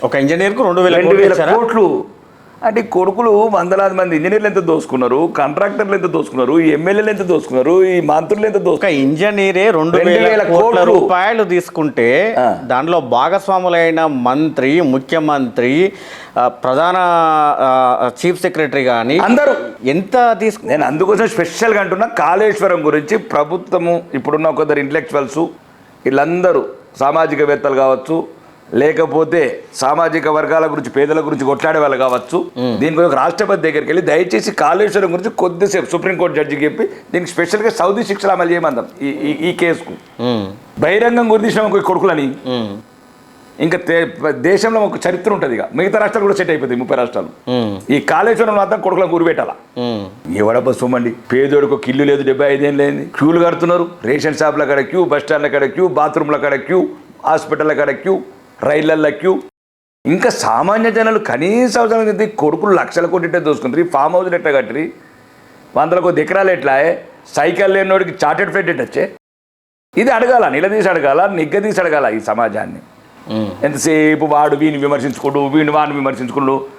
ఒక ఇంజనీర్కు 2,000 కోట్లు. అంటే కొడుకులు వందలాది మంది ఇంజనీర్లు ఎంత దోసుకున్నారు, కాంట్రాక్టర్లు ఎంత దోసుకున్నారు, ఈ ఎమ్మెల్యేలు ఎంత దోసుకున్నారు, ఈ మంత్రులు ఎంత ఒక దోసుకున్నారు. ఇంజనీరే 2,000 కోట్ల రూపాయలు తీసుకుంటే దాంట్లో భాగస్వాములైన మంత్రి, ముఖ్యమంత్రి, ప్రధాన చీఫ్ సెక్రటరీ కానీ అందరూ ఎంత నేను అందుకోసం స్పెషల్గా అంటున్నా, కాళేశ్వరం గురించి ప్రభుత్వము ఇప్పుడున్న కొందరు ఇంటలెక్చువల్స్ వీళ్ళందరూ సామాజికవేత్తలు కావచ్చు, లేకపోతే సామాజిక వర్గాల గురించి పేదల గురించి కొట్లాడే వాళ్ళు కావచ్చు, దీని గురించి రాష్ట్రపతి దగ్గరికి వెళ్ళి దయచేసి కాళేశ్వరం గురించి కొద్దిసేపు సుప్రీంకోర్టు జడ్జికి చెప్పి దీనికి స్పెషల్గా సౌదీ శిక్షలు అమలు చేయమందాం ఈ కేసుకు. బహిరంగం గుర్తించిన కొడుకులని ఇంకా దేశంలో ఒక చరిత్ర ఉంటుంది, ఇక మిగతా రాష్ట్రాలు కూడా సెట్ అయిపోతాయి 30 రాష్ట్రాలు. ఈ కాళేశ్వరం మాత్రం కొడుకులను గురిపెట్టాల. ఎవడబ్బా సొమ్మండి, పేదోడికి ఒక ఇల్లు లేదు, 75 ఏళ్ళు లేని క్యూలు కడుతున్నారు, రేషన్ షాప్ల కాడ క్యూ, బస్ స్టాండ్ల కాడ క్యూ, బాత్రూమ్ల కాడ క్యూ, హాస్పిటల్ల కాడ క్యూ, రైళ్లల్లో క్యూ. ఇంకా సామాన్య జనాలు కనీసం కొడుకులు లక్షల కోటి దోసుకుంటారు. ఈ ఫామ్ హౌస్లు ఎట్లా కట్టరి, 100 కొద్ది ఎకరాలు ఎట్లా, సైకిల్ లేనివాడికి చార్టెడ్ ఫ్లైట్ ఎట్ వచ్చే. ఇది అడగాల, నిలదీసి అడగాల, నిగ్గదీసి అడగాల ఈ సమాజాన్ని. ఎంతసేపు వాడు వీని విమర్శించుకోడు, వీడిని వాడిని విమర్శించుకోడు.